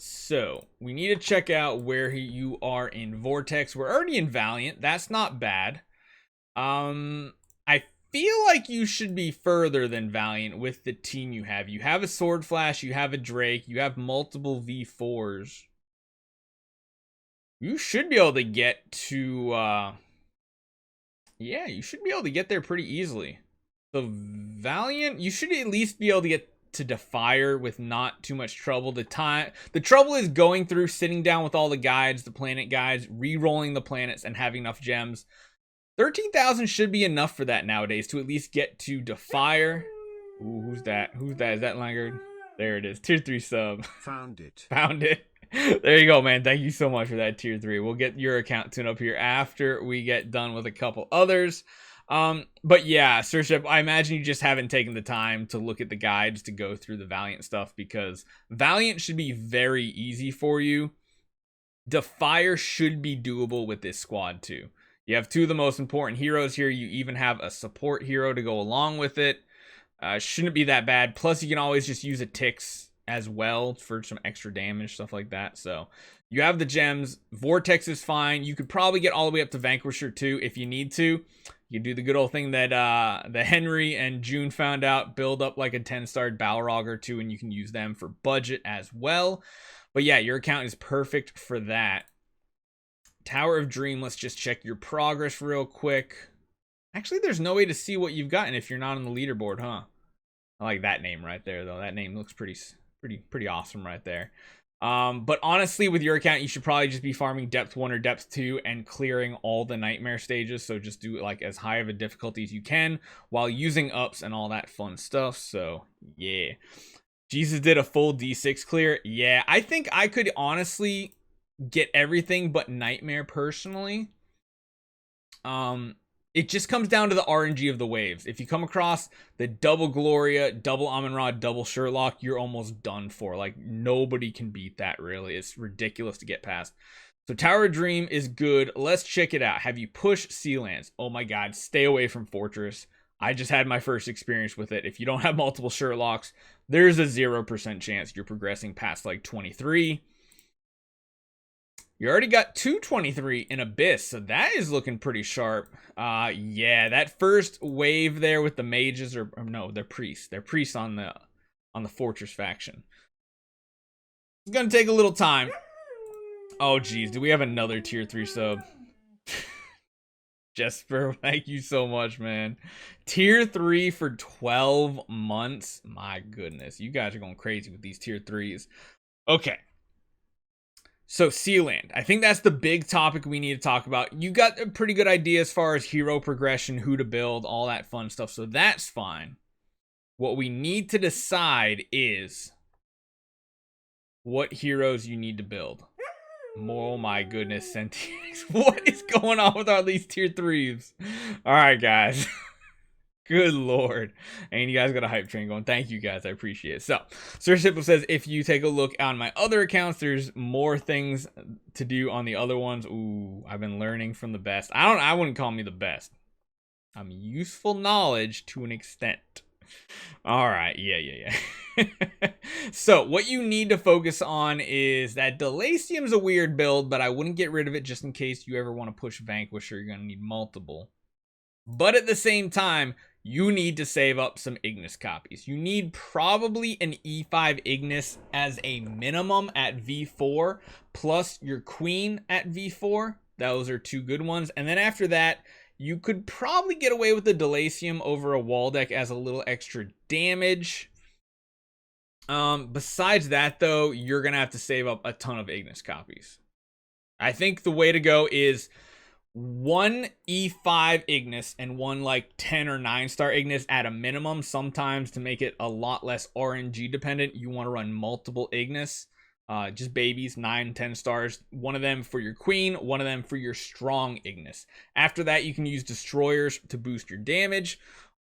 So we need to check out where you are in Vortex. We're already in Valiant. That's not bad. I feel like you should be further than Valiant with the team you have. You have a Sword Flash, you have a Drake, you have multiple V4s. You should be able to get to, yeah, you should be able to get there pretty easily. So Valiant, you should at least be able to get to Defier with not too much trouble. The trouble is going through, sitting down with all the guides, the planet guides, re-rolling the planets, and having enough gems. 13,000 should be enough for that nowadays to at least get to Defier. Ooh, who's that? Who's that? Is that Langard? There it is. Tier 3 sub. Found it. Found it. There you go, man. Thank you so much for that tier 3. We'll get your account tuned up here after we get done with a couple others. But yeah, Sirship, I imagine you just haven't taken the time to look at the guides to go through the Valiant stuff, because Valiant should be very easy for you. Defier should be doable with this squad too. You have two of the most important heroes here. You even have a support hero to go along with it. Shouldn't be that bad. Plus, you can always just use a Tix as well for some extra damage, stuff like that. So you have the gems. Vortex is fine. You could probably get all the way up to Vanquisher too if you need to. You can do the good old thing that the Henry and June found out. Build up like a 10-star Balrog or two, and you can use them for budget as well. But yeah, your account is perfect for that. Tower of Dream, let's just check your progress real quick. Actually, there's no way to see what you've gotten if you're not on the leaderboard, huh? I like that name right there, though. That name looks pretty awesome right there. But honestly, with your account, you should probably just be farming depth 1 or depth 2 and clearing all the nightmare stages. So just do it like as high of a difficulty as you can while using ups and all that fun stuff. So yeah, Jesus did a full D6 clear. Yeah, I think I could honestly get everything but nightmare personally. It just comes down to the RNG of the waves. If you come across the double Gloria, double Amon-Ra, double Sherlock, you're almost done for. Like, nobody can beat that, really. It's ridiculous to get past. So Tower of Dream is good. Let's check it out. Have you pushed Sealands? Oh my god, stay away from Fortress. I just had my first experience with it. If you don't have multiple Sherlocks, there's a 0% chance you're progressing past like 23. You already got 223 in Abyss, so that is looking pretty sharp. Yeah, that first wave there with the mages, or no, they're priests. They're priests on the Fortress faction. It's gonna take a little time. Oh geez, do we have another tier 3 sub? Jesper, thank you so much, man. Tier 3 for 12 months. My goodness, you guys are going crazy with these tier 3s. Okay. So Sealand, I think that's the big topic we need to talk about. You got a pretty good idea as far as hero progression, who to build, all that fun stuff. So that's fine. What we need to decide is what heroes you need to build. Oh my goodness, Sentience. What is going on with all these tier 3s? All right, guys. Good lord. And you guys got a hype train going. Thank you guys. I appreciate it. So, Sir Cipo says, if you take a look on my other accounts, there's more things to do on the other ones. Ooh, I've been learning from the best. I wouldn't call me the best. I'm useful knowledge to an extent. All right. Yeah. So, what you need to focus on is that Delasium's a weird build, but I wouldn't get rid of it just in case you ever want to push Vanquisher. You're going to need multiple. But at the same time, you need to save up some Ignis copies. You need probably an E5 Ignis as a minimum at V4, plus your Queen at V4. Those are two good ones. And then after that, you could probably get away with the Delasium over a wall deck as a little extra damage. Besides that, though, you're going to have to save up a ton of Ignis copies. I think the way to go is one E5 Ignis and one like 10 or 9-star Ignis at a minimum. Sometimes to make it a lot less RNG dependent, you want to run multiple Ignis, just babies, 9, 10 stars. One of them for your Queen, one of them for your strong Ignis. After that, you can use Destroyers to boost your damage.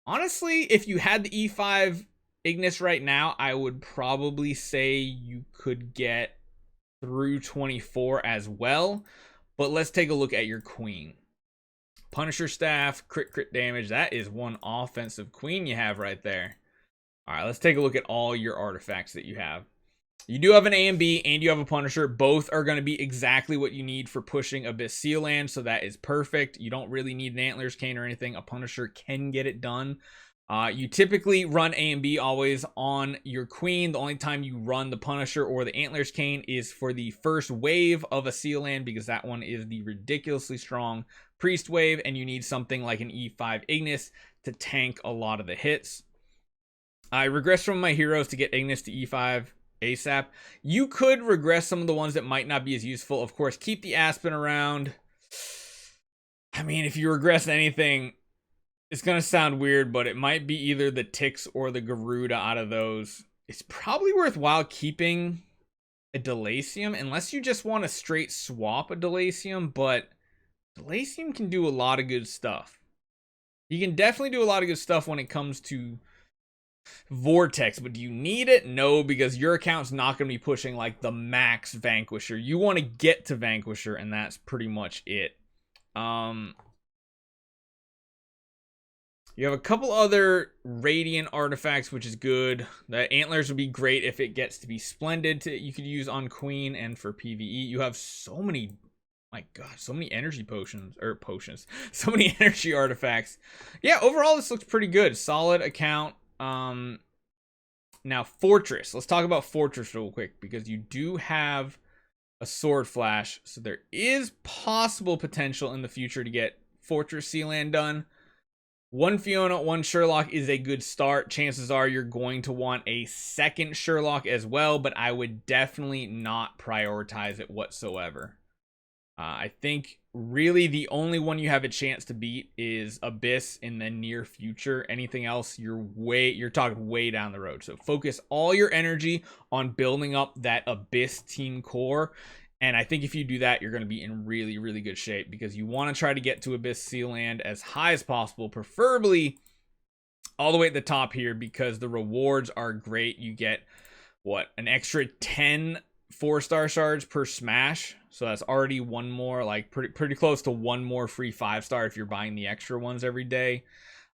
Honestly, if you had the E5 Ignis right now, I would probably say you could get through 24 as well. But let's take a look at your queen. Punisher staff, crit damage. That is one offensive queen you have right there. All right, let's take a look at all your artifacts that you have. You do have an A and B, and you have a Punisher. Both are going to be exactly what you need for pushing Abyss Sealand, so that is perfect. You don't really need an Antlers Cane or anything. A Punisher can get it done. You typically run A and B always on your queen. The only time you run the Punisher or the Antlers Cane is for the first wave of a Sealand, because that one is the ridiculously strong Priest wave, and you need something like an E5 Ignis to tank a lot of the hits. I regress from my heroes to get Ignis to E5 ASAP. You could regress some of the ones that might not be as useful. Of course, keep the Aspen around. I mean, if you regress anything, it's going to sound weird, but it might be either the Ticks or the Garuda out of those. It's probably worthwhile keeping a Delacium, unless you just want to straight swap a Delacium, but Delacium can do a lot of good stuff. You can definitely do a lot of good stuff when it comes to Vortex, but do you need it? No, because your account's not going to be pushing like the max Vanquisher. You want to get to Vanquisher, and that's pretty much it. You have a couple other Radiant artifacts, which is good. The Antlers would be great if it gets to be Splendid. You could use on Queen and for PvE. You have so many, my God, so many energy potions, so many energy artifacts. Yeah, overall, this looks pretty good. Solid account. Now Fortress, let's talk about Fortress real quick, because you do have a Sword Flash, so there is possible potential in the future to get Fortress Sealand done. One Fiona, one Sherlock is a good start. Chances are you're going to want a second Sherlock as well, but I would definitely not prioritize it whatsoever. I think really the only one you have a chance to beat is Abyss in the near future. Anything else, you're talking way down the road. So focus all your energy on building up that Abyss team core. And I think if you do that, you're going to be in really, really good shape, because you want to try to get to Abyss Sealand as high as possible, preferably all the way at the top here, because the rewards are great. You get, what, an extra 10 4-star shards per smash, so that's already one more, like pretty close to one more free 5-star if you're buying the extra ones every day.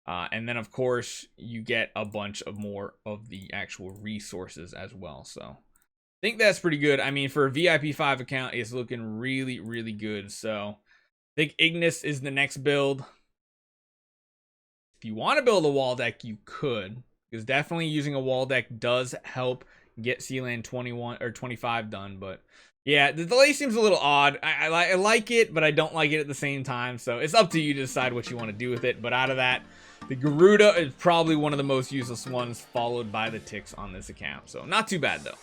And then of course you get a bunch of more of the actual resources as well. So I think that's pretty good. I mean, for a VIP 5 account, it's looking really, really good. So I think Ignis is the next build. If you want to build a wall deck, you could, because definitely using a wall deck does help get Sealand 21 or 25 done. But yeah, the delay seems a little odd. I like it, but I don't like it at the same time. So it's up to you to decide what you want to do with it. But out of that, the Garuda is probably one of the most useless ones, followed by the Ticks on this account. So not too bad though.